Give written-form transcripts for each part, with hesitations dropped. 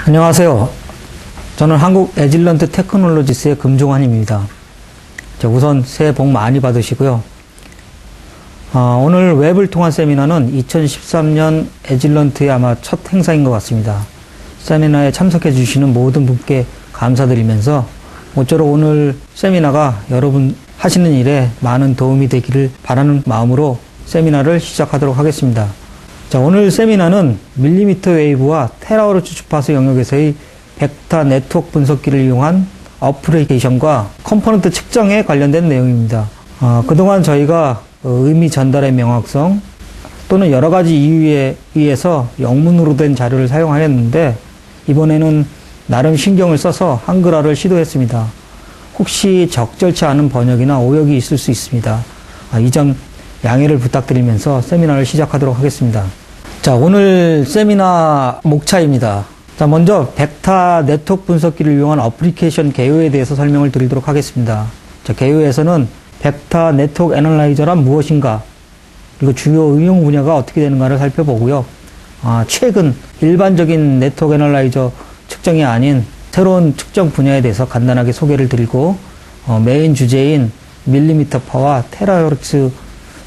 안녕하세요. 저는 한국 에질런트 테크놀로지스의 금종환입니다. 우선 새해 복 많이 받으시고요. 오늘 웹을 통한 세미나는 2013년 에질런트의 아마 첫 행사인 것 같습니다. 세미나에 참석해 주시는 모든 분께 감사드리면서 모쪼록 오늘 세미나가 여러분 하시는 일에 많은 도움이 되기를 바라는 마음으로 세미나를 시작하도록 하겠습니다. 자, 오늘 세미나는 밀리미터 웨이브와 테라헤르츠 주파수 영역에서의 벡터 네트워크 분석기를 이용한 어플리케이션과 컴포넌트 측정에 관련된 내용입니다. 그동안 저희가 의미 전달의 명확성 또는 여러 가지 이유에 의해서 영문으로 된 자료를 사용하였는데 이번에는 나름 신경을 써서 한글화를 시도했습니다. 혹시 적절치 않은 번역이나 오역이 있을 수 있습니다. 이 점 양해를 부탁드리면서 세미나를 시작하도록 하겠습니다. 자, 오늘 세미나 목차입니다. 자, 먼저 벡터 네트워크 분석기를 이용한 어플리케이션 개요에 대해서 설명을 드리도록 하겠습니다. 자, 개요에서는 벡터 네트워크 애널라이저란 무엇인가, 그리고 주요 응용 분야가 어떻게 되는가를 살펴보고요. 최근 일반적인 네트워크 애널라이저 측정이 아닌 새로운 측정 분야에 대해서 간단하게 소개를 드리고, 메인 주제인 밀리미터파와 테라헤르츠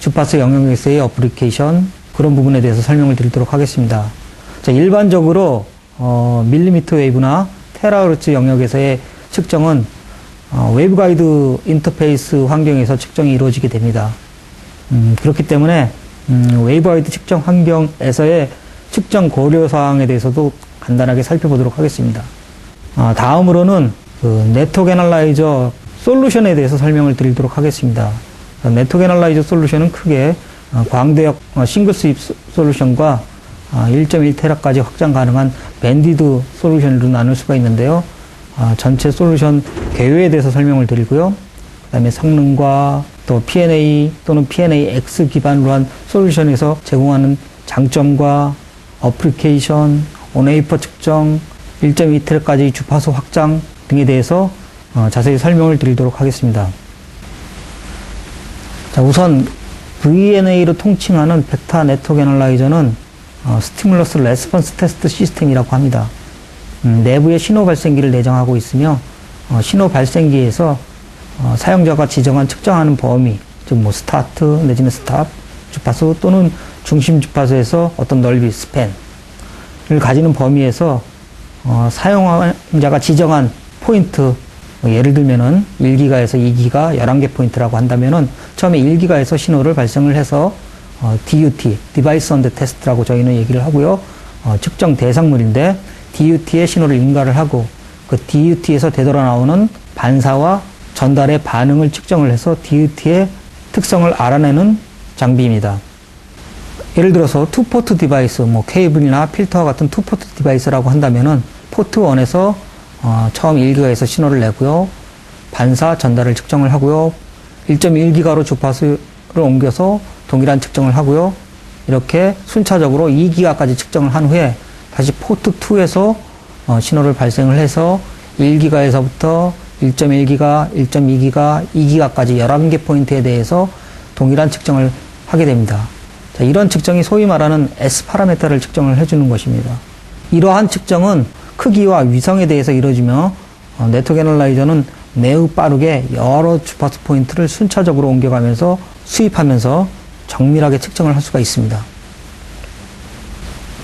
주파수 영역에서의 어플리케이션, 그런 부분에 대해서 설명을 드리도록 하겠습니다. 자, 일반적으로 밀리미터 웨이브나 테라헤르츠 영역에서의 측정은 웨이브가이드 인터페이스 환경에서 측정이 이루어지게 됩니다. 그렇기 때문에 웨이브가이드 측정 환경에서의 측정 고려사항에 대해서도 간단하게 살펴보도록 하겠습니다. 다음으로는 네트워크 애널라이저 솔루션에 대해서 설명을 드리도록 하겠습니다. 네트워크 애널라이저 솔루션은 크게 광대역 싱글 스윕 솔루션과 1.1테라까지 확장 가능한 밴디드 솔루션으로 나눌 수가 있는데요. 전체 솔루션 개요에 대해서 설명을 드리고요. 그 다음에 성능과 또 P&A 또는 P&AX 기반으로 한 솔루션에서 제공하는 장점과 어플리케이션, 온웨이퍼 측정, 1.2테라까지 주파수 확장 등에 대해서 자세히 설명을 드리도록 하겠습니다. 자, 우선 VNA로 통칭하는 벡터 네트워크 애널라이저는 스티뮬러스 레스폰스 테스트 시스템이라고 합니다. 내부에 신호 발생기를 내장하고 있으며 신호 발생기에서 사용자가 지정한 측정하는 범위, 즉 스타트 내지는 스탑 주파수 또는 중심 주파수에서 어떤 넓이, 스팬을 가지는 범위에서 사용자가 지정한 포인트, 예를 들면은 1기가에서 2기가 11개 포인트라고 한다면은 처음에 1기가에서 신호를 발생을 해서 DUT, Device Under Test라고 저희는 얘기를 하고요. 측정 대상물인데 DUT에 신호를 인가를 하고 그 DUT에서 되돌아 나오는 반사와 전달의 반응을 측정을 해서 DUT의 특성을 알아내는 장비입니다. 예를 들어서 투포트 디바이스, 케이블이나 필터와 같은 투포트 디바이스라고 한다면은 포트 1에서 처음 1기가에서 신호를 내고요. 반사, 전달을 측정을 하고요. 1.1기가로 주파수를 옮겨서 동일한 측정을 하고요. 이렇게 순차적으로 2기가까지 측정을 한 후에 다시 포트 2에서 신호를 발생을 해서 1기가에서부터 1.1기가, 1.2기가, 2기가까지 11개 포인트에 대해서 동일한 측정을 하게 됩니다. 자, 이런 측정이 소위 말하는 S 파라미터를 측정을 해주는 것입니다. 이러한 측정은 크기와 위성에 대해서 이루어지며 네트워크 애널라이저는 매우 빠르게 여러 주파수 포인트를 순차적으로 옮겨가면서 수입하면서 정밀하게 측정을 할 수가 있습니다.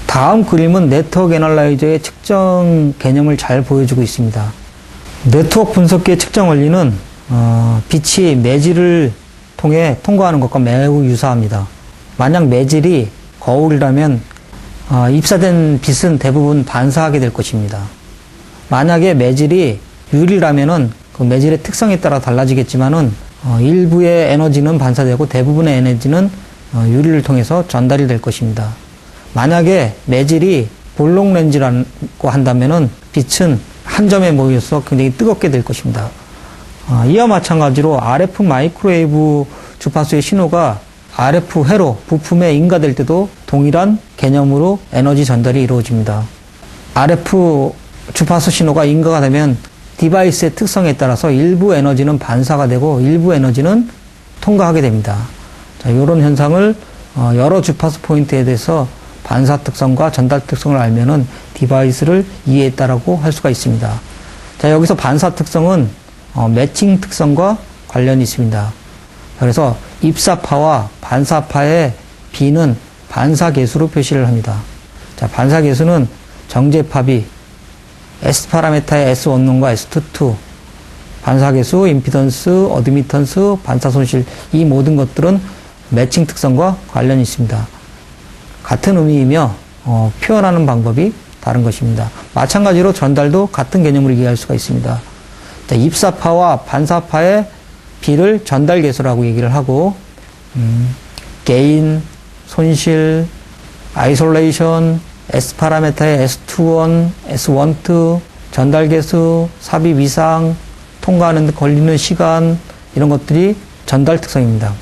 다음 그림은 네트워크 애널라이저의 측정 개념을 잘 보여주고 있습니다. 네트워크 분석기의 측정 원리는 빛이 매질을 통해 통과하는 것과 매우 유사합니다. 만약 매질이 거울이라면 입사된 빛은 대부분 반사하게 될 것입니다. 만약에 매질이 유리라면은 그 매질의 특성에 따라 달라지겠지만은 일부의 에너지는 반사되고 대부분의 에너지는 유리를 통해서 전달이 될 것입니다. 만약에 매질이 볼록 렌즈라고 한다면은 빛은 한 점에 모여서 굉장히 뜨겁게 될 것입니다. 이와 마찬가지로 RF 마이크로웨이브 주파수의 신호가 RF 회로 부품에 인가될 때도 동일한 개념으로 에너지 전달이 이루어집니다. RF 주파수 신호가 인가가 되면 디바이스의 특성에 따라서 일부 에너지는 반사가 되고 일부 에너지는 통과하게 됩니다. 자, 이런 현상을 여러 주파수 포인트에 대해서 반사 특성과 전달 특성을 알면은 디바이스를 이해했다라고 할 수가 있습니다. 자, 여기서 반사 특성은 매칭 특성과 관련이 있습니다. 그래서 입사파와 반사파의 B는 반사계수로 표시를 합니다. 자, 반사계수는 정제파비, S 파라메타의 S11과 S22, 반사계수, 임피던스, 어드미턴스, 반사손실, 이 모든 것들은 매칭 특성과 관련이 있습니다. 같은 의미이며 표현하는 방법이 다른 것입니다. 마찬가지로 전달도 같은 개념으로 이해할 수가 있습니다. 자, 입사파와 반사파의 B를 전달계수라고 얘기를 하고 게인, 손실, 아이솔레이션, S 파라메타의 S21, S12, 전달계수, 삽입 이상, 통과하는 데 걸리는 시간, 이런 것들이 전달 특성입니다.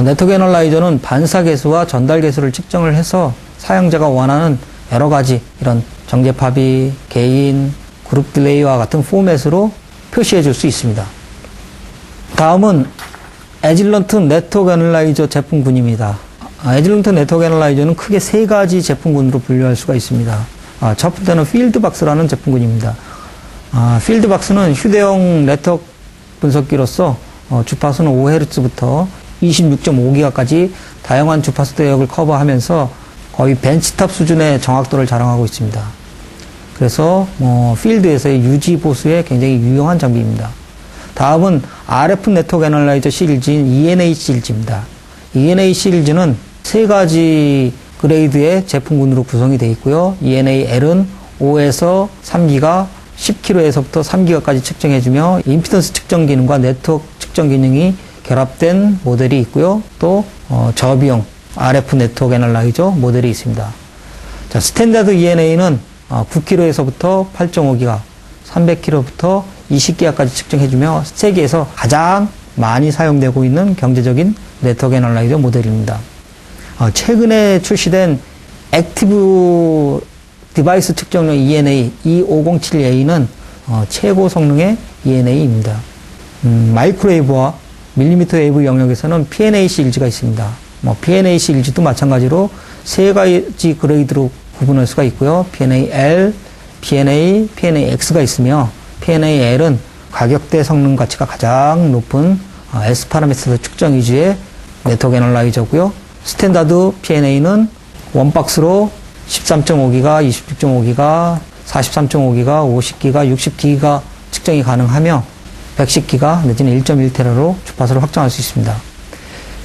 네트워크 애널라이저는 반사계수와 전달계수를 측정을 해서 사용자가 원하는 여러 가지 이런 정제파비, 게인, 그룹 딜레이와 같은 포맷으로 표시해 줄 수 있습니다. 다음은 에질런트 네트워크 애널라이저 제품군입니다. 에질런트 네트워크 애널라이저는 크게 세 가지 제품군으로 분류할 수가 있습니다. 첫 번째는 필드박스라는 제품군입니다. 필드박스는 휴대용 네트워크 분석기로서 주파수는 5Hz부터 26.5GHz까지 다양한 주파수 대역을 커버하면서 거의 벤치탑 수준의 정확도를 자랑하고 있습니다. 그래서 필드에서의 유지 보수에 굉장히 유용한 장비입니다. 다음은 RF 네트워크 애널라이저 시리즈인 ENA 시리즈입니다. ENA 시리즈는 세 가지 그레이드의 제품군으로 구성이 되어 있고요. ENA-L은 5에서 3기가, 10kHz부터 3기가까지 측정해주며 임피던스 측정 기능과 네트워크 측정 기능이 결합된 모델이 있고요. 또 저비용 RF 네트워크 애널라이저 모델이 있습니다. 자, 스탠다드 ENA는 9kHz부터 8.5기가, 300kHz부터 20기가까지 측정해주며 세계에서 가장 많이 사용되고 있는 경제적인 네트워크 애널라이저 모델입니다. 최근에 출시된 액티브 디바이스 측정용 ENA E507A는 최고 성능의 ENA입니다. 마이크로웨이브와 밀리미터 웨이브 영역에서는 PNA 시리즈가 있습니다. PNA 시리즈도 마찬가지로 세 가지 그레이드로 구분할 수가 있고요. PNA-L, PNA, PNA-X가 있으며 PNA-L은 가격대 성능 가치가 가장 높은 S 파라미터 측정 위주의 네트워크 애널라이저고요. 스탠다드 PNA는 원박스로 13.5기가, 26.5기가, 43.5기가, 50기가, 60기가 측정이 가능하며 110기가 내지는 1.1테라로 주파수를 확장할 수 있습니다.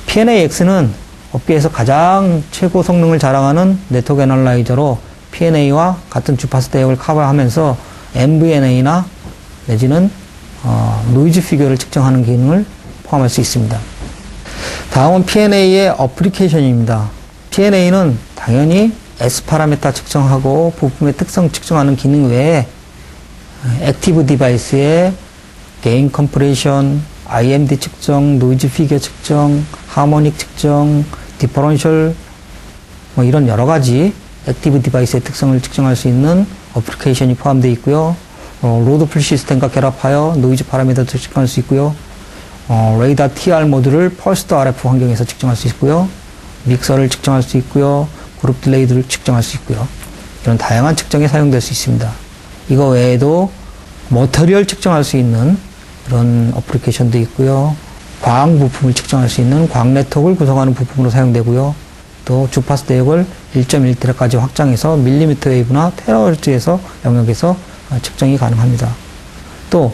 PNA-X는 업계에서 가장 최고 성능을 자랑하는 네트워크 애널라이저로 PNA와 같은 주파수 대역을 커버하면서 MVNA나 내지는 노이즈 피겨를 측정하는 기능을 포함할 수 있습니다. 다음은 PNA의 어플리케이션입니다. PNA는 당연히 S 파라미터 측정하고 부품의 특성 측정하는 기능 외에 액티브 디바이스의 게인 컴프레이션, IMD 측정, 노이즈 피겨 측정, 하모닉 측정, 디퍼런셜 이런 여러 가지 액티브 디바이스의 특성을 측정할 수 있는 어플리케이션이 포함되어 있고요. 로드 풀 시스템과 결합하여 노이즈 파라미터도 측정할 수 있고요. 레이더 TR 모드를 펄스드 RF 환경에서 측정할 수 있고요. 믹서를 측정할 수 있고요. 그룹 딜레이들을 측정할 수 있고요. 이런 다양한 측정에 사용될 수 있습니다. 이거 외에도 머터리얼 측정할 수 있는 그런 어플리케이션도 있고요. 광 부품을 측정할 수 있는 광 네트워크를 구성하는 부품으로 사용되고요. 또 주파수 대역을 1.1테라까지 확장해서 밀리미터 웨이브나 테라헤르츠에서 영역에서 측정이 가능합니다. 또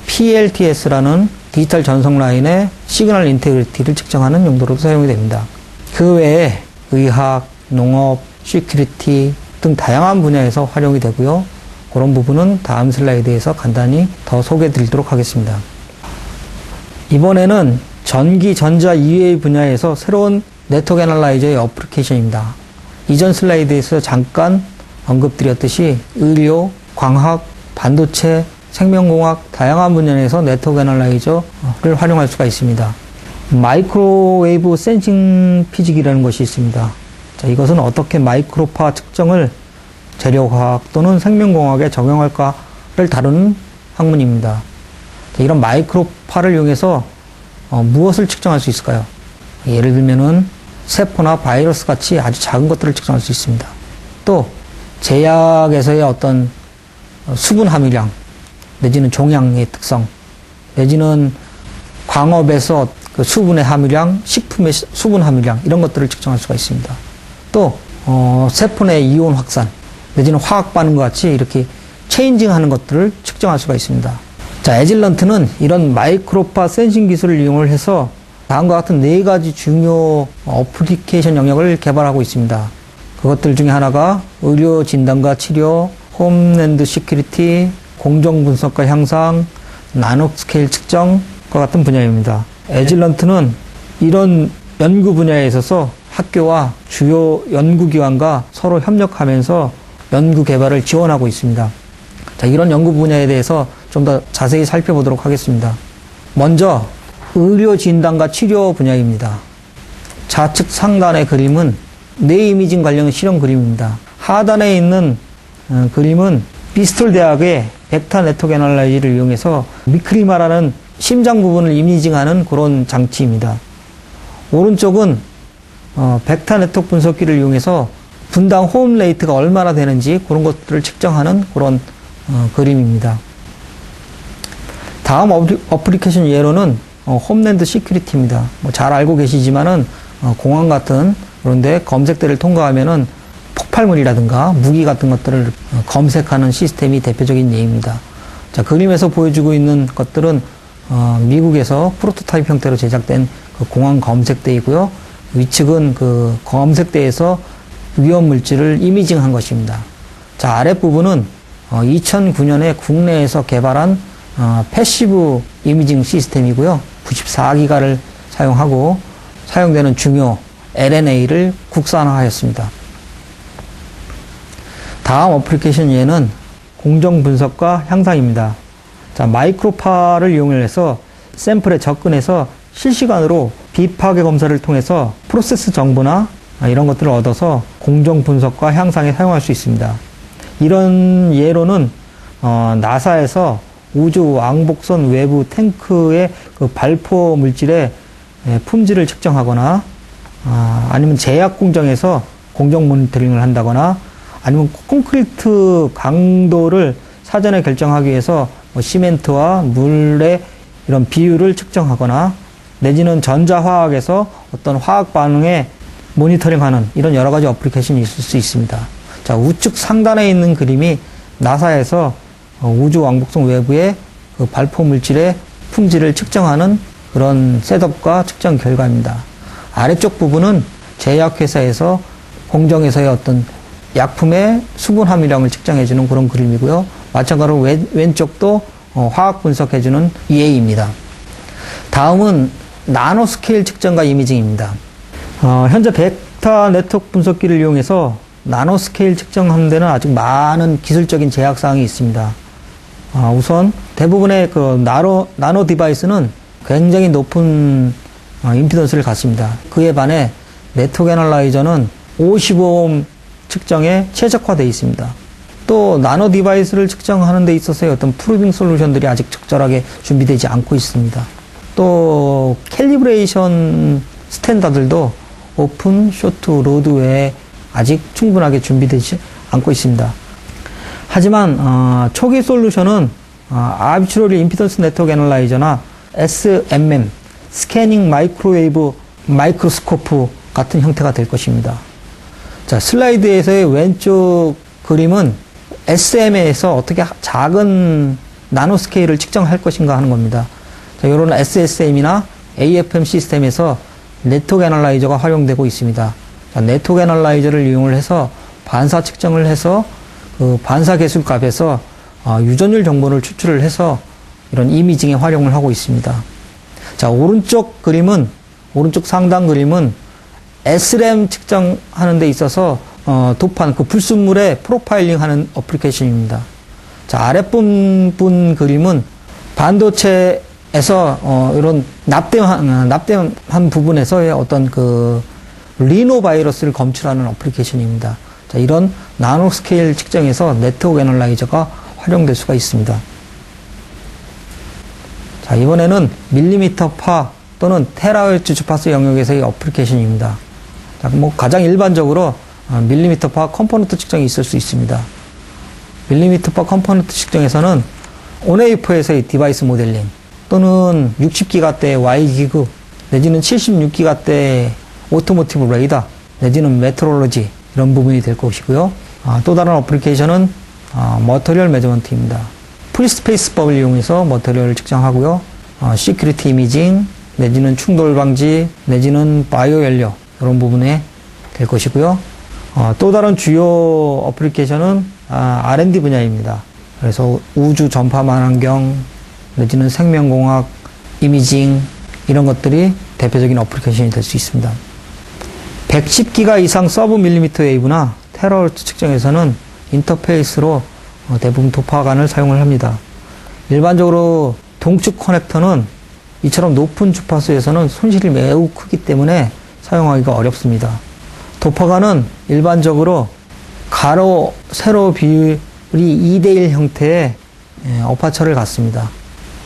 PLTS라는 디지털 전송 라인의 시그널 인테그리티를 측정하는 용도로도 사용이 됩니다. 그 외에 의학, 농업, 시큐리티 등 다양한 분야에서 활용이 되고요. 그런 부분은 다음 슬라이드에서 간단히 더 소개해 드리도록 하겠습니다. 이번에는 전기, 전자, EA 분야에서 새로운 네트워크 애널라이저의 어플리케이션입니다. 이전 슬라이드에서 잠깐 언급드렸듯이 의료, 광학, 반도체, 생명공학 다양한 분야에서 네트워크 애널라이저를 활용할 수가 있습니다. 마이크로웨이브 센싱 피직이라는 것이 있습니다. 자, 이것은 어떻게 마이크로파 측정을 재료과학 또는 생명공학에 적용할까를 다루는 학문입니다. 자, 이런 마이크로파를 이용해서 무엇을 측정할 수 있을까요? 예를 들면은 세포나 바이러스 같이 아주 작은 것들을 측정할 수 있습니다. 또 제약에서의 어떤 수분 함유량 내지는 종양의 특성 내지는 광업에서 그 수분의 함유량, 식품의 수분 함유량 이런 것들을 측정할 수가 있습니다. 또 세포 내 이온 확산 내지는 화학 반응과 같이 이렇게 체인징하는 것들을 측정할 수가 있습니다. 자, 에질런트는 이런 마이크로파 센싱 기술을 이용을 해서 다음과 같은 4가지 중요 어플리케이션 영역을 개발하고 있습니다. 그것들 중에 하나가 의료 진단과 치료, 홈랜드 시큐리티, 공정 분석과 향상, 나노 스케일 측정과 같은 분야입니다. 에질런트는 이런 연구 분야에 있어서 학교와 주요 연구기관과 서로 협력하면서 연구 개발을 지원하고 있습니다. 자, 이런 연구 분야에 대해서 좀 더 자세히 살펴보도록 하겠습니다. 먼저 의료 진단과 치료 분야입니다. 좌측 상단의 그림은 뇌 이미징 관련 실험 그림입니다. 하단에 있는 그림은 비스톨 대학의 벡터 네트워크 애널라이즈를 이용해서 미크리마라는 심장 부분을 이미징하는 그런 장치입니다. 오른쪽은 벡터 네트워크 분석기를 이용해서 분당 호흡 레이트가 얼마나 되는지 그런 것들을 측정하는 그런 그림입니다. 다음 어플리케이션 예로는 홈랜드 시큐리티입니다. 잘 알고 계시지만은 공항 같은 그런데 검색대를 통과하면은 폭발물이라든가 무기 같은 것들을 검색하는 시스템이 대표적인 예입니다. 자, 그림에서 보여주고 있는 것들은 미국에서 프로토타입 형태로 제작된 그 공항 검색대이고요. 위측은 그 검색대에서 위험 물질을 이미징한 것입니다. 자, 아랫부분은 2009년에 국내에서 개발한 패시브 이미징 시스템이고요. 94기가를 사용하고 사용되는 중요 LNA를 국산화하였습니다. 다음 어플리케이션 예는 공정 분석과 향상입니다. 자, 마이크로파를 이용해서 샘플에 접근해서 실시간으로 비파괴 검사를 통해서 프로세스 정보나 이런 것들을 얻어서 공정 분석과 향상에 사용할 수 있습니다. 이런 예로는 나사에서 우주 왕복선 외부 탱크의 그 발포 물질의 품질을 측정하거나 아니면 제약 공장에서 공정 모니터링을 한다거나 아니면 콘크리트 강도를 사전에 결정하기 위해서 시멘트와 물의 이런 비율을 측정하거나 내지는 전자화학에서 어떤 화학 반응에 모니터링하는 이런 여러 가지 어플리케이션이 있을 수 있습니다. 자, 우측 상단에 있는 그림이 나사에서 우주 왕복선 외부의 그 발포 물질의 품질을 측정하는 그런 셋업과 측정 결과입니다. 아래쪽 부분은 제약회사에서 공정에서의 어떤 약품의 수분 함유량을 측정해주는 그런 그림이고요. 마찬가지로 왼쪽도 화학 분석해주는 EA입니다. 다음은 나노스케일 측정과 이미징입니다. 현재 벡터 네트워크 분석기를 이용해서 나노스케일 측정하는 데는 아직 많은 기술적인 제약사항이 있습니다. 우선 대부분의 그 나노 디바이스는 굉장히 높은 임피던스를 갖습니다. 그에 반해 네트워크 애널라이저는 55옴 측정에 최적화되어 있습니다. 또 나노 디바이스를 측정하는 데 있어서의 어떤 프루빙 솔루션들이 아직 적절하게 준비되지 않고 있습니다. 또 캘리브레이션 스탠다드들도 오픈, 쇼트, 로드 외에 아직 충분하게 준비되지 않고 있습니다. 하지만 초기 솔루션은 아비트러리 임피던스 네트워크 애널라이저나 SMM, 스캐닝 마이크로웨이브 마이크로스코프 같은 형태가 될 것입니다. 자, 슬라이드에서의 왼쪽 그림은 SM에서 어떻게 작은 나노 스케일을 측정할 것인가 하는 겁니다. 자, 이런 SSM이나 AFM 시스템에서 네트워크 애널라이저가 활용되고 있습니다. 자, 네트워크 애널라이저를 이용을 해서 반사 측정을 해서 그 반사 계수 값에서 유전율 정보를 추출을 해서 이런 이미징에 활용을 하고 있습니다. 자, 오른쪽 상단 그림은 SRAM 측정하는 데 있어서 도판, 그 불순물의 프로파일링 하는 어플리케이션입니다. 자, 아랫부분 그림은 반도체에서 이런 납땜한 부분에서의 어떤 그 리노 바이러스를 검출하는 어플리케이션입니다. 자, 이런 나노 스케일 측정에서 네트워크 애널라이저가 활용될 수가 있습니다. 자, 이번에는 밀리미터 파 또는 테라헤르츠 주파수 영역에서의 어플리케이션입니다. 자, 뭐 가장 일반적으로 밀리미터파 컴포넌트 측정이 있을 수 있습니다. 밀리미터파 컴포넌트 측정에서는 온웨이퍼에서의 디바이스 모델링 또는 60기가대의 Y기구 내지는 76기가대의 오토모티브 레이더 내지는 메트롤로지 이런 부분이 될 것이고요. 또 다른 어플리케이션은 머터리얼 매저먼트입니다. 프리스페이스법을 이용해서 머터리얼을 측정하고요. 시큐리티 이미징 내지는 충돌 방지 내지는 바이오 연료 이런 부분에 될 것이고요. 또 다른 주요 어플리케이션은 R&D 분야입니다. 그래서 우주 전파망 환경 내지는 생명공학, 이미징 이런 것들이 대표적인 어플리케이션이 될 수 있습니다. 110기가 이상 서브 밀리미터 웨이브나 테라헤르츠 측정에서는 인터페이스로 대부분 도파관을 사용을 합니다. 일반적으로 동축 커넥터는 이처럼 높은 주파수에서는 손실이 매우 크기 때문에 사용하기가 어렵습니다. 도파관은 일반적으로 가로, 세로 비율이 2대1 형태의 어파처를 갖습니다.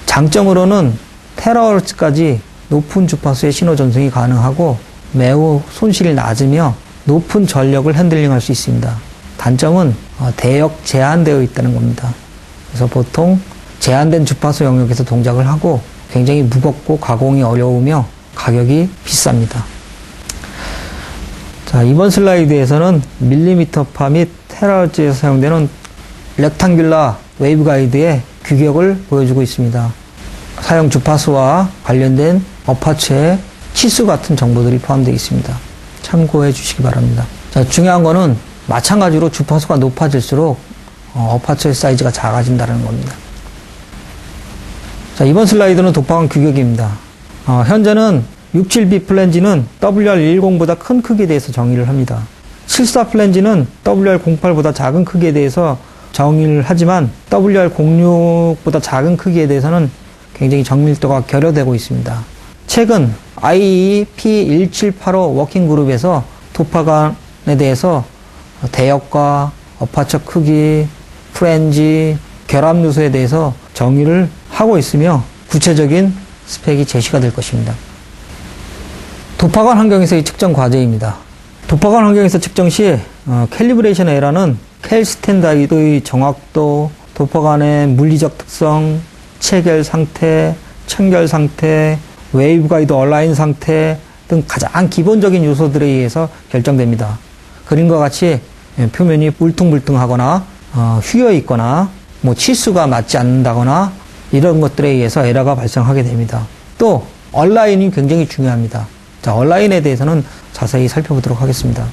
장점으로는 테라헤르츠까지 높은 주파수의 신호 전송이 가능하고 매우 손실이 낮으며 높은 전력을 핸들링할 수 있습니다. 단점은 대역 제한되어 있다는 겁니다. 그래서 보통 제한된 주파수 영역에서 동작을 하고 굉장히 무겁고 가공이 어려우며 가격이 비쌉니다. 자, 이번 슬라이드에서는 밀리미터파 및 테라헤르츠에서 사용되는 렉탕귤라 웨이브 가이드의 규격을 보여주고 있습니다. 사용 주파수와 관련된 어파처의 치수 같은 정보들이 포함되어 있습니다. 참고해 주시기 바랍니다. 자, 중요한 거는 마찬가지로 주파수가 높아질수록 어파처의 사이즈가 작아진다는 겁니다. 자, 이번 슬라이드는 도파관 규격입니다. 현재는 67B 플랜지는 WR10보다 큰 크기에 대해서 정의를 합니다. 74 플랜지는 WR08보다 작은 크기에 대해서 정의를 하지만 WR06보다 작은 크기에 대해서는 굉장히 정밀도가 결여되고 있습니다. 최근 IEP1785 워킹그룹에서 도파관에 대해서 대역과 어파처 크기, 프렌지, 결합 요소에 대해서 정의를 하고 있으며 구체적인 스펙이 제시가 될 것입니다. 도파관 환경에서의 측정 과제입니다. 도파관 환경에서 측정 시 캘리브레이션 에러는 캘 스탠다드의 정확도, 도파관의 물리적 특성, 체결 상태, 청결 상태, 웨이브 가이드 얼라인 상태 등 가장 기본적인 요소들에 의해서 결정됩니다. 그림과 같이 표면이 울퉁불퉁하거나 휘어 있거나 치수가 맞지 않는다거나 이런 것들에 의해서 에러가 발생하게 됩니다. 또 얼라인이 굉장히 중요합니다. 자, 얼라인에 대해서는 자세히 살펴보도록 하겠습니다.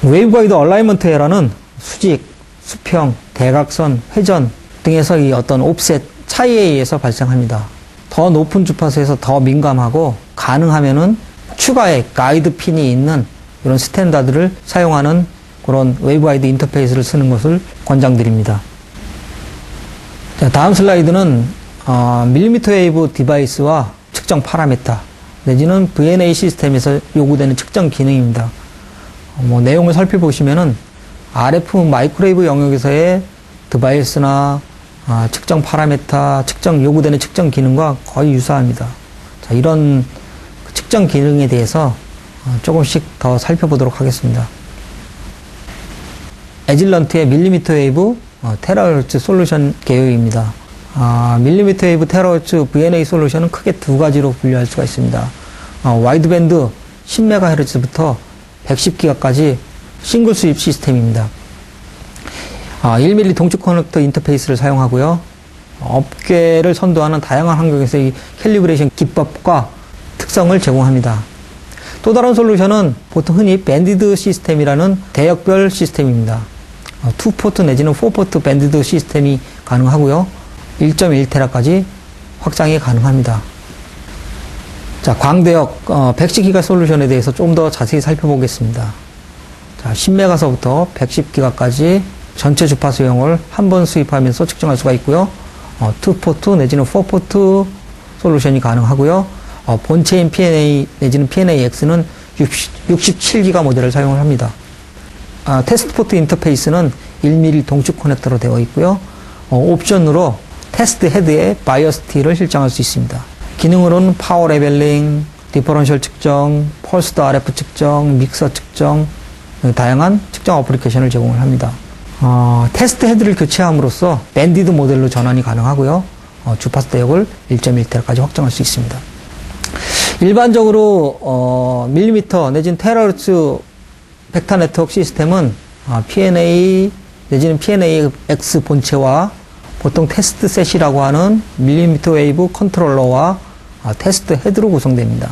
웨이브 가이드 얼라이먼트 에러는 수직, 수평, 대각선, 회전 등에서 이 어떤 옵셋 차이에 의해서 발생합니다. 더 높은 주파수에서 더 민감하고 가능하면은 추가의 가이드 핀이 있는 이런 스탠다드를 사용하는 그런 웨이브 가이드 인터페이스를 쓰는 것을 권장드립니다. 자, 다음 슬라이드는 밀리미터 웨이브 디바이스와 측정 파라미터 내지는 VNA 시스템에서 요구되는 측정 기능입니다. 내용을 살펴보시면은 RF 마이크로웨이브 영역에서의 디바이스나 측정 파라미터, 측정 요구되는 측정 기능과 거의 유사합니다. 자, 이런 측정 기능에 대해서 조금씩 더 살펴보도록 하겠습니다. 에질런트의 밀리미터 웨이브 테라헤르츠 솔루션 계열입니다. 밀리미터 웨이브 테라헤르츠 VNA 솔루션은 크게 두 가지로 분류할 수가 있습니다. 와이드밴드 10MHz부터 110기가까지 싱글 수입 시스템입니다. 1mm 동축 커넥터 인터페이스를 사용하고요. 업계를 선도하는 다양한 환경에서의 캘리브레이션 기법과 특성을 제공합니다. 또 다른 솔루션은 보통 흔히 밴디드 시스템이라는 대역별 시스템입니다. 2포트 내지는 4포트 밴디드 시스템이 가능하고요. 1.1테라까지 확장이 가능합니다. 자, 광대역 110기가 솔루션에 대해서 좀 더 자세히 살펴보겠습니다. 자, 10메가서부터 110기가까지 전체 주파수용을 한 번 수입하면서 측정할 수가 있고요. 2포트 내지는 4포트 솔루션이 가능하고요. 본체인 PNA 내지는 PNA-X는 67기가 모델을 사용을 합니다. 테스트 포트 인터페이스는 1mm 동축 커넥터로 되어 있고요. 옵션으로 테스트 헤드에 바이어스 T를 실장할 수 있습니다. 기능으로는 파워 레벨링, 디퍼런셜 측정, 펄스드 RF 측정, 믹서 측정, 다양한 측정 어플리케이션을 제공을 합니다. 테스트 헤드를 교체함으로써 밴디드 모델로 전환이 가능하고요. 주파수 대역을 1.1T까지 확정할 수 있습니다. 일반적으로 밀리미터 내지는 테라헤르츠 벡터 네트워크 시스템은 PNA 내지는 PNAX 본체와 보통 테스트 셋이라고 하는 밀리미터 웨이브 컨트롤러와 테스트 헤드로 구성됩니다.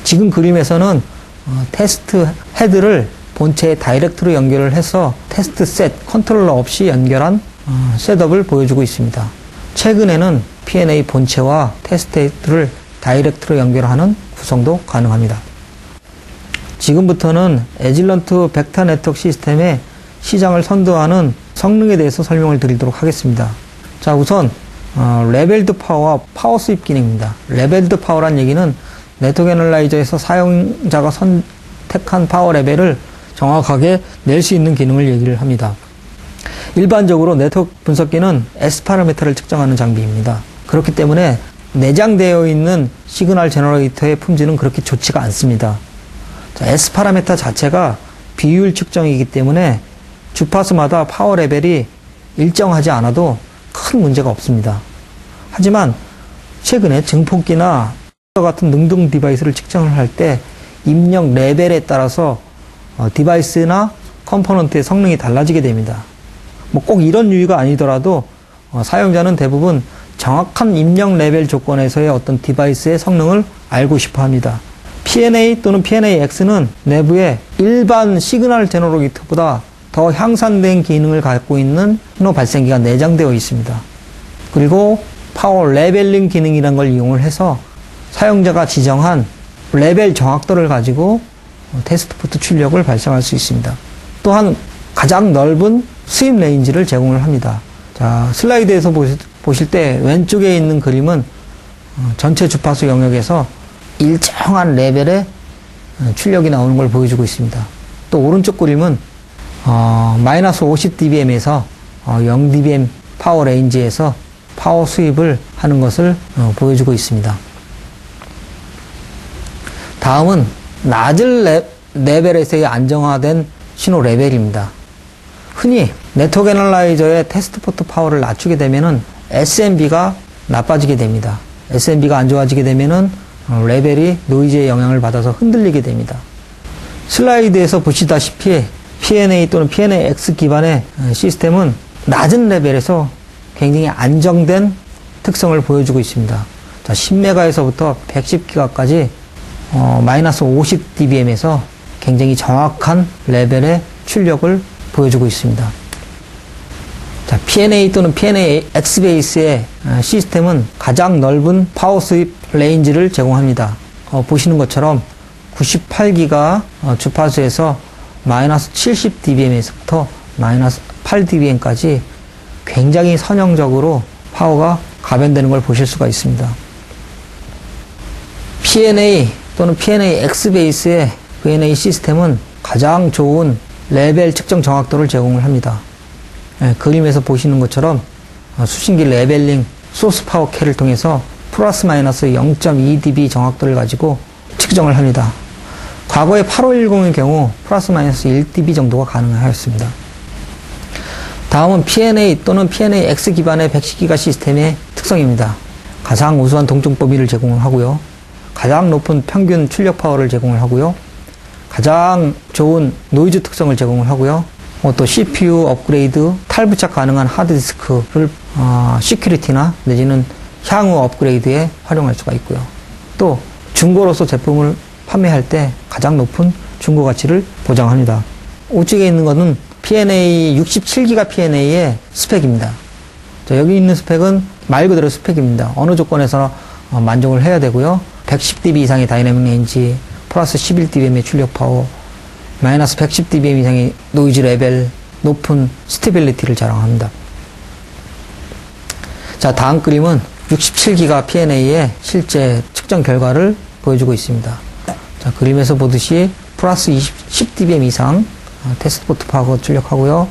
지금 그림에서는 테스트 헤드를 본체에 다이렉트로 연결을 해서 테스트 셋, 컨트롤러 없이 연결한 셋업을 보여주고 있습니다. 최근에는 PNA 본체와 테스트 헤드를 다이렉트로 연결하는 구성도 가능합니다. 지금부터는 에질런트 벡터 네트워크 시스템의 시장을 선도하는 성능에 대해서 설명을 드리도록 하겠습니다. 자, 우선 레벨드 파워와 파워 수입 기능입니다. 레벨드 파워란 얘기는 네트워크 애널라이저에서 사용자가 선택한 파워 레벨을 정확하게 낼 수 있는 기능을 얘기를 합니다. 일반적으로 네트워크 분석기는 S 파라미터를 측정하는 장비입니다. 그렇기 때문에 내장되어 있는 시그널 제너레이터의 품질은 그렇게 좋지가 않습니다. 자, S 파라미터 자체가 비율 측정이기 때문에 주파수마다 파워 레벨이 일정하지 않아도 큰 문제가 없습니다. 하지만 최근에 증폭기나 같은 능동 디바이스를 측정을 할 때 입력 레벨에 따라서 디바이스나 컴포넌트의 성능이 달라지게 됩니다. 뭐 꼭 이런 유의가 아니더라도 사용자는 대부분 정확한 입력 레벨 조건에서의 어떤 디바이스의 성능을 알고 싶어 합니다. PNA 또는 PNAX는 내부에 일반 시그널 제너레이터보다 더 향상된 기능을 갖고 있는 신호 발생기가 내장되어 있습니다. 그리고 파워 레벨링 기능이라는 걸 이용을 해서 사용자가 지정한 레벨 정확도를 가지고 테스트 포트 출력을 발생할 수 있습니다. 또한 가장 넓은 수입 레인지를 제공을 합니다. 자, 슬라이드에서 보실 때 왼쪽에 있는 그림은 전체 주파수 영역에서 일정한 레벨의 출력이 나오는 걸 보여주고 있습니다. 또 오른쪽 그림은 마이너스 50dBm에서 0dBm 파워 레인지에서 파워 수입을 하는 것을 보여주고 있습니다. 다음은 낮은 레벨에서의 안정화된 신호 레벨입니다. 흔히 네트워크 애널라이저의 테스트 포트 파워를 낮추게 되면은 SMB가 나빠지게 됩니다. SMB가 안 좋아지게 되면은 레벨이 노이즈의 영향을 받아서 흔들리게 됩니다. 슬라이드에서 보시다시피 PNA 또는 PNAX 기반의 시스템은 낮은 레벨에서 굉장히 안정된 특성을 보여주고 있습니다. 자, 10메가에서부터 110기가까지 마이너스 50dBm에서 굉장히 정확한 레벨의 출력을 보여주고 있습니다. 자, PNA 또는 PNAX 베이스의 시스템은 가장 넓은 파워 수입 레인지를 제공합니다. 보시는 것처럼 98기가 주파수에서 마이너스 70dBm에서부터 마이너스 8dBm까지 굉장히 선형적으로 파워가 가변되는 걸 보실 수가 있습니다. PNA 또는 PNAX 베이스의 VNA 시스템은 가장 좋은 레벨 측정 정확도를 제공을 합니다. 그림에서 보시는 것처럼 수신기 레벨링 소스 파워 캘을 통해서 플러스 마이너스 0.2dB 정확도를 가지고 측정을 합니다. 과거에 8510의 경우 플러스 마이너스 1dB 정도가 가능하였습니다. 다음은 PNA 또는 PNAX 기반의 110기가 시스템의 특성입니다. 가장 우수한 동종 범위를 제공을 하고요. 가장 높은 평균 출력 파워를 제공을 하고요. 가장 좋은 노이즈 특성을 제공을 하고요. 또 CPU 업그레이드, 탈부착 가능한 하드디스크를 시큐리티나 내지는 향후 업그레이드에 활용할 수가 있고요. 또 중고로서 제품을 판매할 때 가장 높은 중고 가치를 보장합니다. 우측에 있는 것은 PNA 67기가 PNA의 스펙입니다. 자, 여기 있는 스펙은 말 그대로 스펙입니다. 어느 조건에서나 만족을 해야 되고요. 110dB 이상의 다이내믹 레인지, 플러스 11dBm의 출력 파워, 마이너스 110dBm 이상의 노이즈 레벨, 높은 스테빌리티를 자랑합니다. 자, 다음 그림은 67기가 PNA의 실제 측정 결과를 보여주고 있습니다. 자, 그림에서 보듯이 플러스 10dBm 이상 테스트 포트 파워 출력하고요.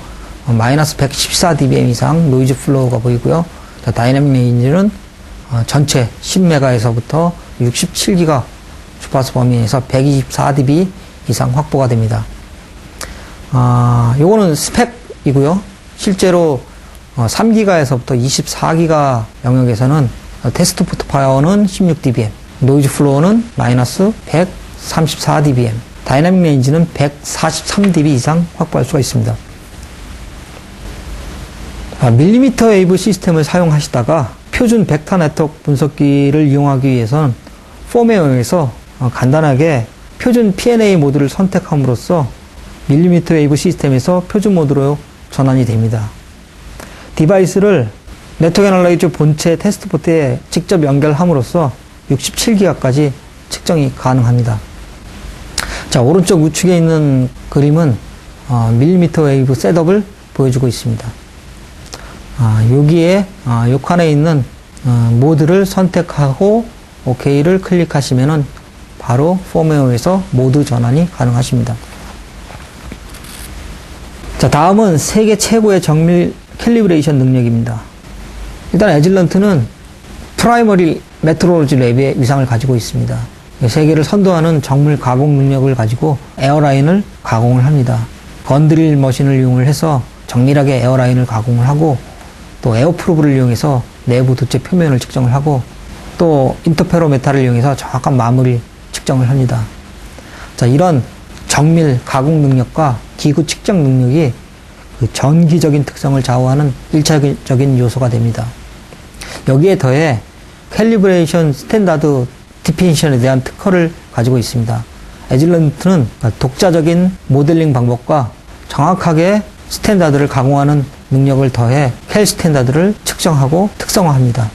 마이너스 114dBm 이상 노이즈 플로우가 보이고요. 자, 다이내믹 레인지는 전체 10메가에서부터 67기가 주파수 범위에서 124dB 이상 확보가 됩니다. 요거는 스펙이고요. 실제로 3기가에서부터 24기가 영역에서는 테스트 포트 파워는 16dBm, 노이즈 플로어는 마이너스 134dBm, 다이나믹 레인지는 143dB 이상 확보할 수가 있습니다. 밀리미터 웨이브 시스템을 사용하시다가 표준 벡터 네트워크 분석기를 이용하기 위해서는 폼웨어에서 간단하게 표준 P&A 모드를 선택함으로써 밀리미터 웨이브 시스템에서 표준 모드로 전환이 됩니다. 디바이스를 네트워크 애널라이저 본체 테스트 포트에 직접 연결함으로써 67기가까지 측정이 가능합니다. 자, 오른쪽 우측에 있는 그림은 밀리미터 웨이브 셋업을 보여주고 있습니다. 여기에 요 칸에 있는 모드를 선택하고 OK를 클릭하시면은 바로 폼웨어에서 모드 전환이 가능하십니다. 자, 다음은 세계 최고의 정밀 캘리브레이션 능력입니다. 일단 에질런트는 프라이머리 메트로로지 랩의 위상을 가지고 있습니다. 세계를 선도하는 정밀 가공 능력을 가지고 에어라인을 가공을 합니다. 건드릴 머신을 이용해서 정밀하게 에어라인을 가공을 하고, 또 에어프로브를 이용해서 내부 도체 표면을 측정을 하고, 또 인터페로메타를 이용해서 정확한 마무리 측정을 합니다. 자, 이런 정밀 가공 능력과 기구 측정 능력이 그 전기적인 특성을 좌우하는 1차적인 요소가 됩니다. 여기에 더해 캘리브레이션 스탠다드 디피니션에 대한 특허를 가지고 있습니다. 에질런트는 독자적인 모델링 방법과 정확하게 스탠다드를 가공하는 능력을 더해 캘 스탠다드를 측정하고 특성화합니다.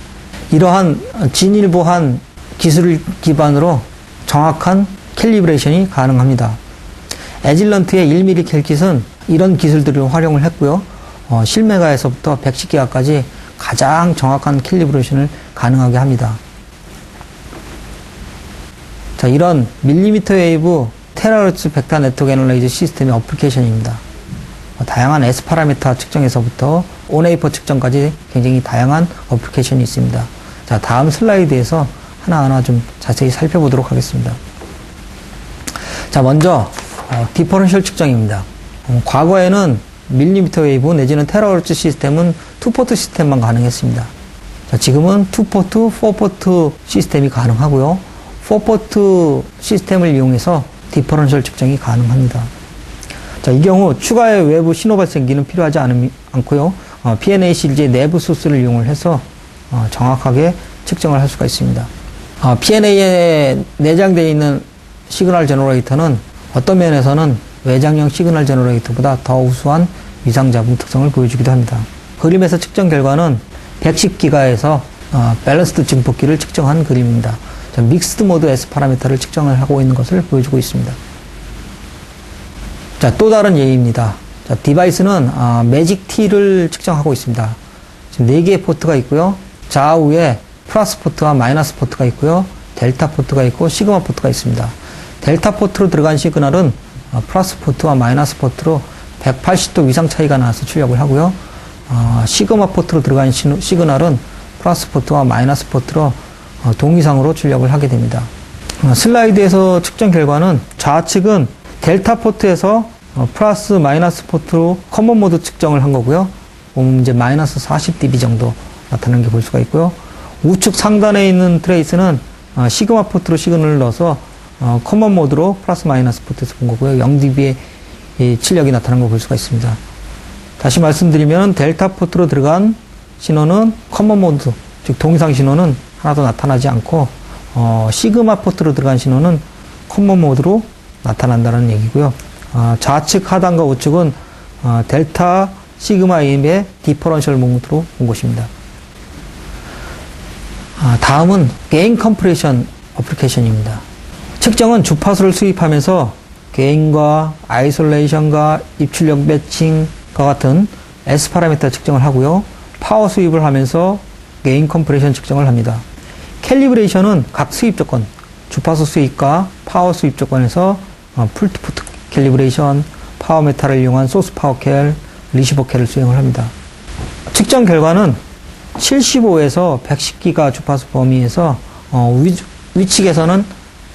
이러한 진일보한 기술을 기반으로 정확한 캘리브레이션이 가능합니다. 에질런트의 1mm 캘킷은 이런 기술들을 활용을 했고요. 실메가에서부터 110기가까지 가장 정확한 캘리브레이션을 가능하게 합니다. 자, 이런 밀리미터 웨이브 테라헤르츠 벡터 네트워크 애널라이저 시스템의 어플리케이션입니다. 다양한 S 파라미터 측정에서부터 온웨이퍼 측정까지 굉장히 다양한 어플리케이션이 있습니다. 자, 다음 슬라이드에서 하나하나 좀 자세히 살펴보도록 하겠습니다. 자, 먼저 디퍼런셜 측정입니다. 과거에는 밀리미터 웨이브 내지는 테라헤르츠 시스템은 투포트 시스템만 가능했습니다. 자, 지금은 투포트, 포포트 시스템이 가능하고요. 포포트 시스템을 이용해서 디퍼런셜 측정이 가능합니다. 자, 이 경우 추가의 외부 신호 발생기는 필요하지 않고요. P&A 시리즈의 내부 소스를 이용을 해서 정확하게 측정을 할 수가 있습니다. P&A에 내장되어 있는 시그널 제너레이터는 어떤 면에서는 외장형 시그널 제너레이터보다 더 우수한 위상잡음 특성을 보여주기도 합니다. 그림에서 측정 결과는 110기가에서 밸런스드 증폭기를 측정한 그림입니다. 믹스드 모드 S 파라미터를 측정을 하고 있는 것을 보여주고 있습니다. 자, 또 다른 예입니다. 자, 디바이스는 매직 T를 측정하고 있습니다. 지금 4개의 포트가 있고요. 좌우에 플러스 포트와 마이너스 포트가 있고요. 델타 포트가 있고 시그마 포트가 있습니다. 델타 포트로 들어간 시그널은 플러스 포트와 마이너스 포트로 180도 위상 차이가 나서 출력을 하고요. 시그마 포트로 들어간 시그널은 플러스 포트와 마이너스 포트로 동위상으로 출력을 하게 됩니다. 슬라이드에서 측정 결과는 좌측은 델타 포트에서 플러스 마이너스 포트로 커먼 모드 측정을 한 거고요. 이제 마이너스 40dB 정도 나타나는 게 볼 수가 있고요. 우측 상단에 있는 트레이스는 시그마 포트로 시그널을 넣어서 커먼 모드로 플러스 마이너스 포트에서 본 거고요. 0dB의 출력이 나타나는 걸 볼 수가 있습니다. 다시 말씀드리면 델타 포트로 들어간 신호는 커먼 모드, 즉 동위상 신호는 하나도 나타나지 않고 시그마 포트로 들어간 신호는 커먼 모드로 나타난다는 얘기고요. 좌측 하단과 우측은 델타 시그마임의 디퍼런셜 모드로 본 것입니다. 다음은 게인 컴프레션 어플리케이션입니다. 측정은 주파수를 수입하면서 게인과 아이솔레이션과 입출력 매칭과 같은 S 파라미터 측정을 하고요. 파워 수입을 하면서 게인 컴프레션 측정을 합니다. 캘리브레이션은 각 수입 조건, 주파수 수입과 파워 수입 조건에서 풀투포트 캘리브레이션, 파워 메타를 이용한 소스 파워 캘, 리시버 캘을 수행을 합니다. 측정 결과는 75에서 110기가 주파수 범위에서 위측에서는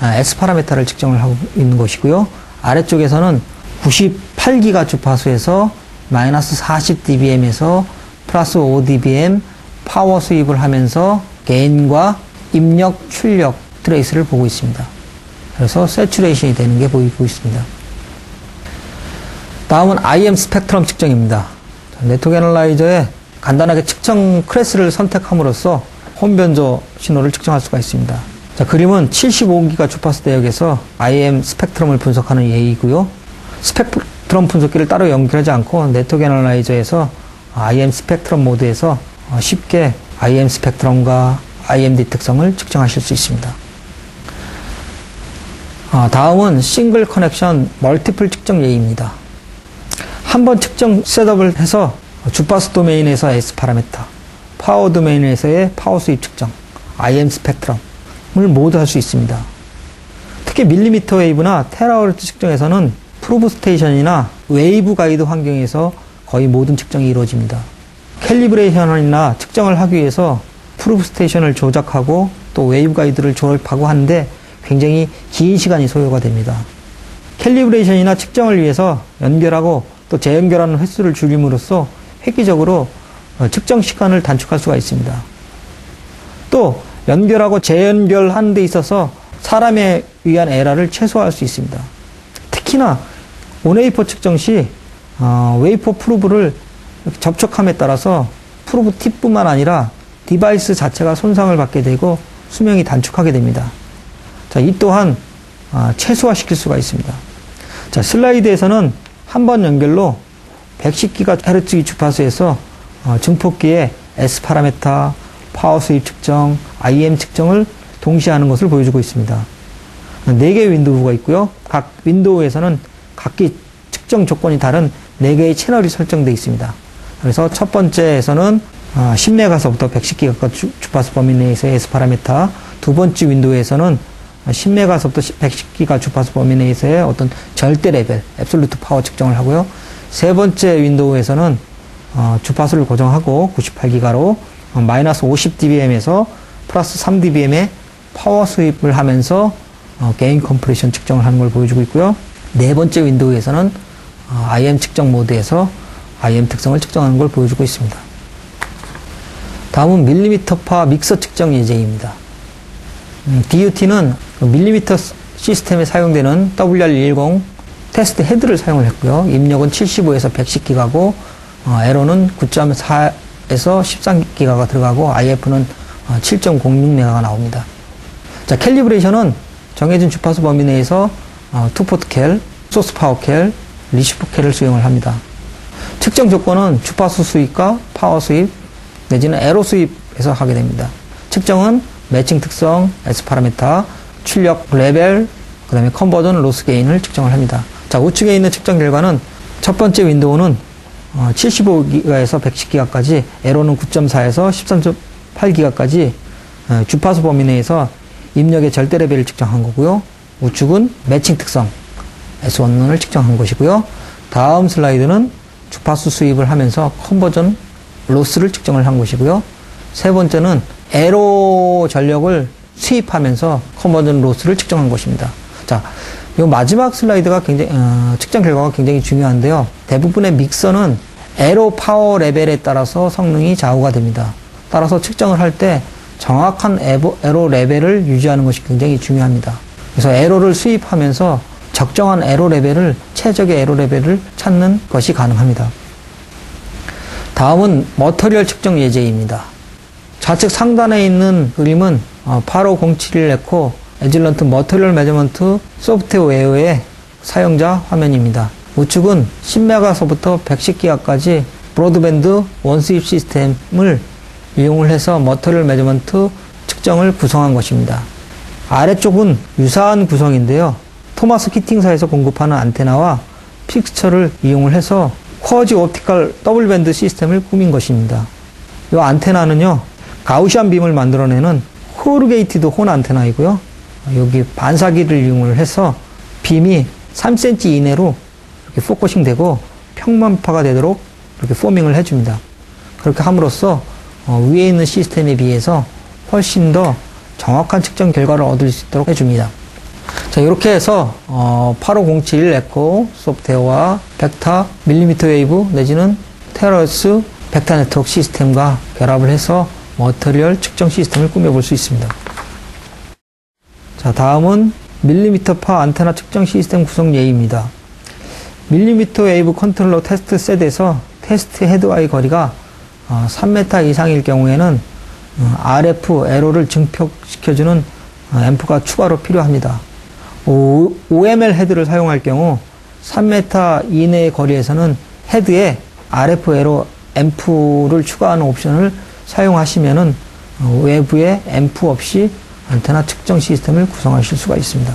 S 파라메타를 측정을 하고 있는 것이고요. 아래쪽에서는 98기가 주파수에서 마이너스 40dBm에서 플러스 5dBm 파워 수입을 하면서 게인과 입력, 출력, 트레이스를 보고 있습니다. 그래서 세츄레이션이 되는 게 보이고 있습니다. 다음은 IM 스펙트럼 측정입니다. 네트워크 애널라이저에 간단하게 측정 클래스를 선택함으로써 홈변조 신호를 측정할 수가 있습니다. 자, 그림은 75기가 주파수 대역에서 IM 스펙트럼을 분석하는 예이고요. 스펙트럼 분석기를 따로 연결하지 않고 네트워크 애널라이저에서 IM 스펙트럼 모드에서 쉽게 IM 스펙트럼과 IMD 특성을 측정하실 수 있습니다. 다음은 싱글 커넥션 멀티플 측정 예입니다. 한번 측정 셋업을 해서 주파수 도메인에서 S 파라미터, 파워 도메인에서의 파워 수입 측정, IM 스펙트럼을 모두 할 수 있습니다. 특히 밀리미터 웨이브나 테라허르츠 측정에서는 프로브 스테이션이나 웨이브 가이드 환경에서 거의 모든 측정이 이루어집니다. 캘리브레이션이나 측정을 하기 위해서 프로브 스테이션을 조작하고 또 웨이브 가이드를 조립하고 하는데 굉장히 긴 시간이 소요가 됩니다. 캘리브레이션이나 측정을 위해서 연결하고 또 재연결하는 횟수를 줄임으로써 획기적으로 측정 시간을 단축할 수가 있습니다. 또 연결하고 재연결하는 데 있어서 사람에 의한 에러를 최소화할 수 있습니다. 특히나 온웨이퍼 측정 시 웨이퍼 프로브를 접촉함에 따라서 프로브 팁뿐만 아니라 디바이스 자체가 손상을 받게 되고 수명이 단축하게 됩니다. 자, 이 또한 최소화시킬 수가 있습니다. 자, 슬라이드에서는 한 번 연결로 110GHz 주파수에서 증폭기의 S 파라메타, 파워 수입 측정, IM 측정을 동시에 하는 것을 보여주고 있습니다. 4개의 윈도우가 있고요. 각 윈도우에서는 각기 측정 조건이 다른 4개의 채널이 설정되어 있습니다. 그래서 첫 번째에서는 10메가서부터 110GHz 주파수 범위 내에서의 S 파라메타, 두 번째 윈도우에서는 10메가서부터 110기가 주파수 범위 내에서의 어떤 절대 레벨, 앱솔루트 파워 측정을 하고요. 세 번째 윈도우에서는 주파수를 고정하고 98기가로 마이너스 50dBm에서 플러스 3dBm의 파워 수입을 하면서 게인 컴프레션 측정을 하는 걸 보여주고 있고요. 네 번째 윈도우에서는 IM 측정 모드에서 IM 특성을 측정하는 걸 보여주고 있습니다. 다음은 밀리미터파 믹서 측정 예제입니다. DUT는 밀리미터 시스템에 사용되는 WR210 테스트 헤드를 사용을 했고요. 입력은 75에서 110기가고 에러는 9.4에서 13기가가 들어가고 IF는 7.06메가가 나옵니다. 자, 캘리브레이션은 정해진 주파수 범위 내에서 투포트 캘, 소스 파워 캘, 리시프 캘을 수용을 합니다. 측정 조건은 주파수 수입과 파워 수입 내지는 에러 수입에서 하게 됩니다. 측정은 매칭 특성, S 파라미터, 출력 레벨, 그 다음에 컨버전 로스 게인을 측정을 합니다. 자, 우측에 있는 측정 결과는 첫 번째 윈도우는 75기가에서 110기가까지, 에러는 9.4에서 13.8기가까지 주파수 범위 내에서 입력의 절대 레벨을 측정한 거고요. 우측은 매칭 특성, S1을 측정한 것이고요. 다음 슬라이드는 주파수 수입을 하면서 컨버전 로스를 측정을 한 것이고요. 세 번째는 에러 전력을 수입하면서 컨버전 로스를 측정한 것입니다. 자, 이 마지막 슬라이드가 굉장히 측정 결과가 굉장히 중요한데요. 대부분의 믹서는 에러 파워 레벨에 따라서 성능이 좌우가 됩니다. 따라서 측정을 할 때 정확한 에러 레벨을 유지하는 것이 굉장히 중요합니다. 그래서 에러를 수입하면서 적정한 에러 레벨을, 최적의 에러 레벨을 찾는 것이 가능합니다. 다음은 머터리얼 측정 예제입니다. 좌측 상단에 있는 그림은 8507 에코 에질런트 머터리얼 매저먼트 소프트웨어의 사용자 화면입니다. 우측은 10메가서부터 110기가까지 브로드밴드 원수입 시스템을 이용을 해서 머터리얼 매저먼트 측정을 구성한 것입니다. 아래쪽은 유사한 구성인데요. 토마스 키팅사에서 공급하는 안테나와 픽스처를 이용을 해서 쿼지 옵티컬 더블밴드 시스템을 꾸민 것입니다. 이 안테나는요, 가우시안 빔을 만들어내는 코르게이티드 혼 안테나이고요. 여기 반사기를 이용을 해서 빔이 3cm 이내로 이렇게 포커싱 되고 평면파가 되도록 이렇게 포밍을 해줍니다. 그렇게 함으로써 위에 있는 시스템에 비해서 훨씬 더 정확한 측정 결과를 얻을 수 있도록 해줍니다. 자, 이렇게 해서 8507 에코 소프트웨어와 벡터 밀리미터 웨이브 내지는 테러스 벡터 네트워크 시스템과 결합을 해서 머터리얼 측정 시스템을 꾸며볼 수 있습니다. 자, 다음은 밀리미터 파 안테나 측정 시스템 구성 예입니다. 밀리미터 웨이브 컨트롤러 테스트 셋에서 테스트 헤드와의 거리가 3m 이상일 경우에는 RF 에러를 증폭시켜주는 앰프가 추가로 필요합니다. OML 헤드를 사용할 경우 3m 이내의 거리에서는 헤드에 RF 에러 앰프를 추가하는 옵션을 사용하시면은 외부에 앰프 없이 안테나 측정 시스템을 구성하실 수가 있습니다.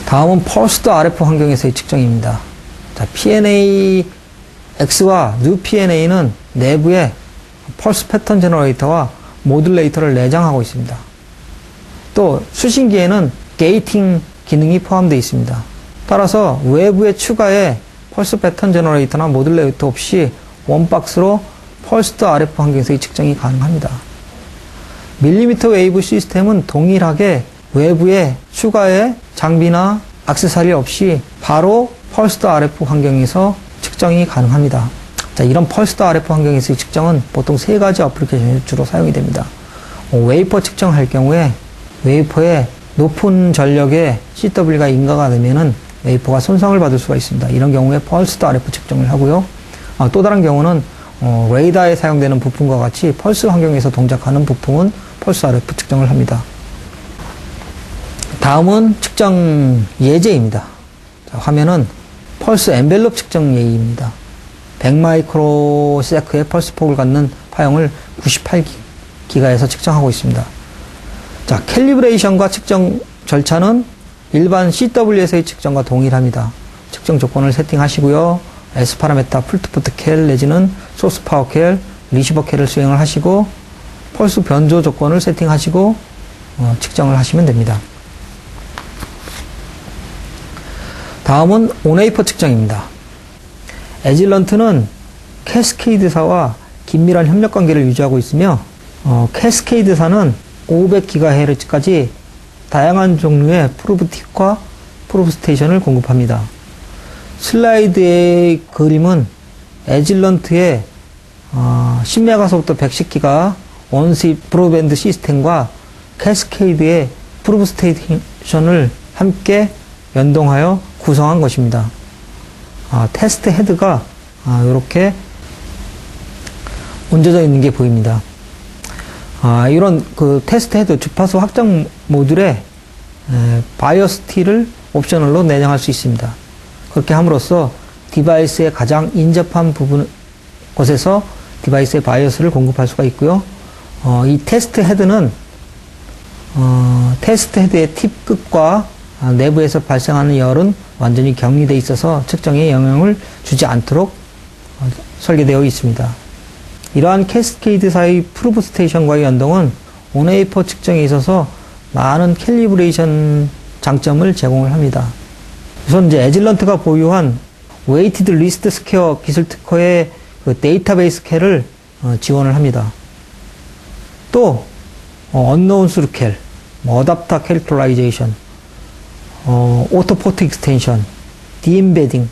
다음은 펄스드 RF 환경에서의 측정입니다. 자, PNA-X와 New PNA는 내부에 펄스 패턴 제너레이터와 모듈레이터를 내장하고 있습니다. 또 수신기에는 게이팅 기능이 포함되어 있습니다. 따라서 외부에 추가의 펄스 패턴 제너레이터나 모듈레이터 없이 원박스로 펄스드 RF 환경에서의 측정이 가능합니다. 밀리미터 웨이브 시스템은 동일하게 외부에 추가의 장비나 액세서리 없이 바로 펄스드 RF 환경에서 측정이 가능합니다. 자, 이런 펄스드 RF 환경에서의 측정은 보통 세 가지 어플리케이션이 주로 사용이 됩니다. 웨이퍼 측정할 경우에 웨이퍼에 높은 전력의 CW가 인가가 되면은 웨이퍼가 손상을 받을 수가 있습니다. 이런 경우에 펄스드 RF 측정을 하고요. 또 다른 경우는 레이더에 사용되는 부품과 같이 펄스 환경에서 동작하는 부품은 펄스 RF 측정을 합니다. 다음은 측정 예제입니다. 자, 화면은 펄스 엔벨롭 측정 예입니다. 100마이크로세크의 펄스 폭을 갖는 파형을 98기가에서 측정하고 있습니다. 자, 캘리브레이션과 측정 절차는 일반 CW에서의 측정과 동일합니다. 측정 조건을 세팅하시고요. S 파라메타 풀트푸트 캘 내지는 소스 파워 캘, 리시버 캘을 수행을 하시고 펄스 변조 조건을 세팅하시고 측정을 하시면 됩니다. 다음은 온웨이퍼 측정입니다. 에질런트는 캐스케이드사와 긴밀한 협력 관계를 유지하고 있으며 캐스케이드사는 500GHz까지 다양한 종류의 프로브틱과 프로브스테이션을 공급합니다. 슬라이드의 그림은 에질런트의 10메가서부터 110기가 원스윗 브로드밴드 시스템과 캐스케이드의 프로브스테이션을 함께 연동하여 구성한 것입니다. 테스트 헤드가 이렇게 얹어져 있는 게 보입니다. 이런 그 테스트 헤드 주파수 확장 모듈에 바이어스 T를 옵셔널로 내장할 수 있습니다. 그렇게 함으로써 디바이스의 가장 인접한 곳에서 디바이스의 바이어스를 공급할 수가 있고요. 이 테스트 헤드는 테스트 헤드의 팁 끝과 내부에서 발생하는 열은 완전히 격리되어 있어서 측정에 영향을 주지 않도록 설계되어 있습니다. 이러한 캐스케이드 사이 프로브 스테이션과의 연동은 온웨이퍼 측정에 있어서 많은 캘리브레이션 장점을 제공을 합니다. 우선 이제 에질런트가 보유한 웨이티드 리스트 스퀘어 기술 특허의 그 데이터베이스 캘을 지원을 합니다. 또 언노운 스루 캘, 어답터 캘큘라이제이션, 오토포트 익스텐션, 디엠베딩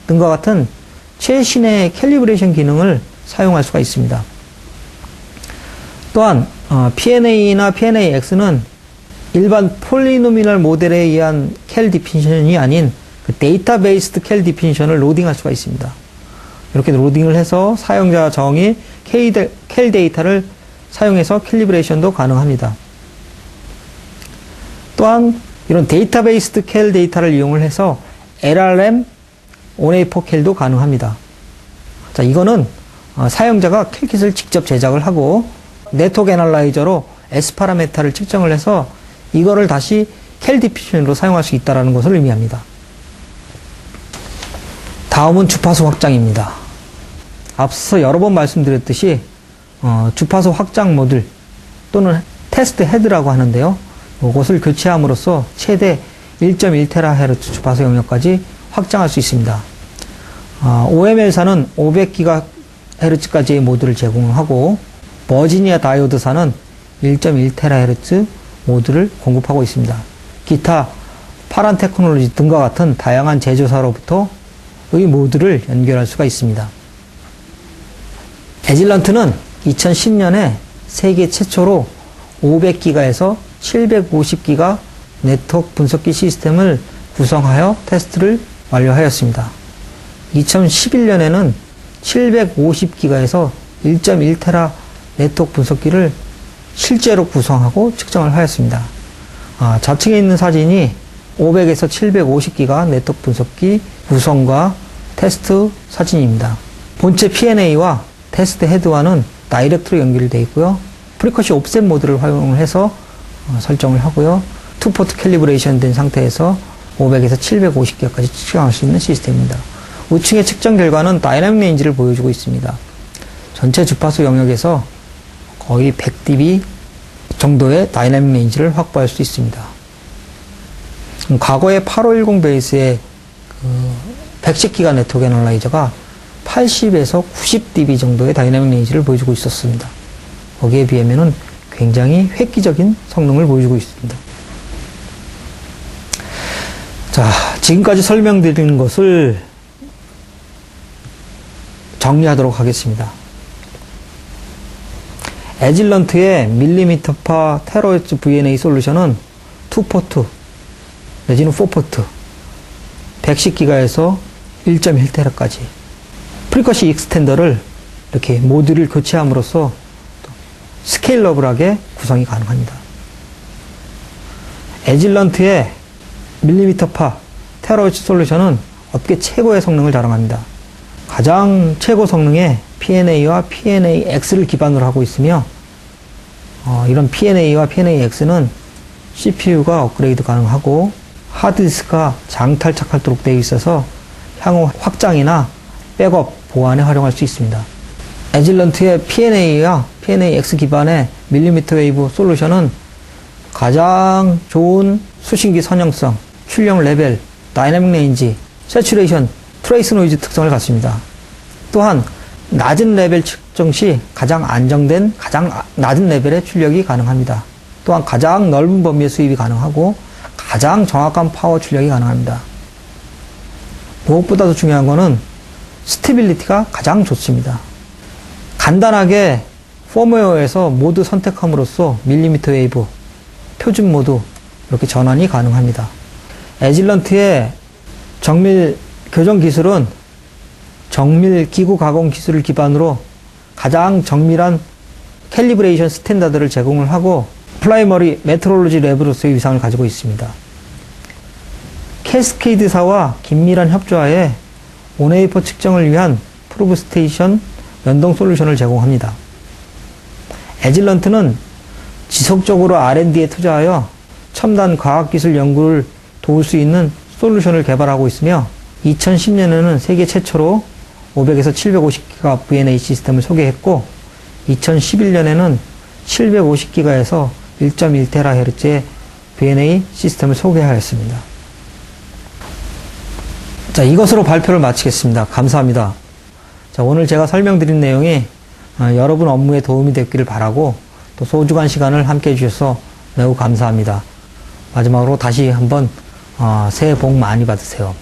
등과 같은 최신의 캘리브레이션 기능을 사용할 수가 있습니다. 또한 PNA나 PNA-X는 일반 폴리노미널 모델에 의한 캘 디피니션이 아닌 그 데이터베이스드 캘 디피니션을 로딩할 수가 있습니다. 이렇게 로딩을 해서 사용자 정의 캘 데이터를 사용해서 캘리브레이션도 가능합니다. 또한 이런 데이터베이스드 캘 데이터를 이용을 해서 LRM 온웨이퍼 캘도 가능합니다. 자, 이거는 사용자가 캘킷을 직접 제작을 하고 네트워크 애널라이저로 S 파라메타를 측정을 해서 이거를 다시 캘 디피션으로 사용할 수 있다는 것을 의미합니다. 다음은 주파수 확장입니다. 앞서 여러 번 말씀드렸듯이 주파수 확장 모듈 또는 테스트 헤드라고 하는데요. 이것을 교체함으로써 최대 1.1THz 주파수 영역까지 확장할 수 있습니다. OML사는 500GHz까지의 모듈을 제공하고 버지니아 다이오드사는 1.1THz 모드를 공급하고 있습니다. 기타 파란 테크놀로지 등과 같은 다양한 제조사로부터 의 모드를 연결할 수가 있습니다. 에질런트는 2010년에 세계 최초로 500기가에서 750기가 네트워크 분석기 시스템을 구성하여 테스트를 완료하였습니다. 2011년에는 750기가에서 1.1테라 네트워크 분석기를 실제로 구성하고 측정을 하였습니다. 좌측에 있는 사진이 500에서 750기가 네트워크 분석기 구성과 테스트 사진입니다. 본체 P&A와 테스트 헤드와는 다이렉트로 연결되어 있고요. 프리커시 옵셋 모드를 활용을 해서 설정을 하고요. 투포트 캘리브레이션 된 상태에서 500에서 750기가까지 측정할 수 있는 시스템입니다. 우측의 측정 결과는 다이나믹 레인지를 보여주고 있습니다. 전체 주파수 영역에서 거의 100dB 정도의 다이나믹 레인지를 확보할 수 있습니다. 과거의 8510 베이스의 110기가 네트워크 애널라이저가 80에서 90dB 정도의 다이나믹 레인지를 보여주고 있었습니다. 거기에 비하면 굉장히 획기적인 성능을 보여주고 있습니다. 자, 지금까지 설명드린 것을 정리하도록 하겠습니다. 에질런트의 밀리미터파 테라헤르츠 VNA 솔루션은 2포트 내지는 4포트 110기가에서 1.1테라까지 프리커시 익스텐더를 이렇게 모듈을 교체함으로써 스케일러블하게 구성이 가능합니다. 에질런트의 밀리미터파 테라헤르츠 솔루션은 업계 최고의 성능을 자랑합니다. 가장 최고 성능의 P&A와 P&A-X를 기반으로 하고 있으며 이런 P&A와 P&A-X는 CPU가 업그레이드 가능하고 하드디스크가 장탈착하도록 되어 있어서 향후 확장이나 백업, 보안에 활용할 수 있습니다. 에질런트의 P&A와 P&A-X 기반의 밀리미터 웨이브 솔루션은 가장 좋은 수신기 선형성, 출력 레벨, 다이나믹 레인지, 세츄레이션, 트레이스 노이즈 특성을 갖습니다. 또한 낮은 레벨 측정 시 가장 안정된 가장 낮은 레벨의 출력이 가능합니다. 또한 가장 넓은 범위의 수입이 가능하고 가장 정확한 파워 출력이 가능합니다. 무엇보다도 중요한 것은 스테빌리티가 가장 좋습니다. 간단하게 펌웨어에서 모드 선택함으로써 밀리미터 웨이브, 표준 모드 이렇게 전환이 가능합니다. 에질런트의 정밀 교정 기술은 정밀 기구 가공 기술을 기반으로 가장 정밀한 캘리브레이션 스탠다드를 제공을 하고 프라이머리 메트롤로지 랩으로서의 위상을 가지고 있습니다. 캐스케이드사와 긴밀한 협조하에 온웨이퍼 측정을 위한 프로브 스테이션 연동 솔루션을 제공합니다. 에질런트는 지속적으로 R&D에 투자하여 첨단 과학기술 연구를 도울 수 있는 솔루션을 개발하고 있으며 2010년에는 세계 최초로 500에서 750기가 VNA 시스템을 소개했고 2011년에는 750기가에서 1.1THz의 VNA 시스템을 소개하였습니다. 자, 이것으로 발표를 마치겠습니다. 감사합니다. 자, 오늘 제가 설명드린 내용이 여러분 업무에 도움이 됐기를 바라고 또 소중한 시간을 함께 해주셔서 매우 감사합니다. 마지막으로 다시 한번 새해 복 많이 받으세요.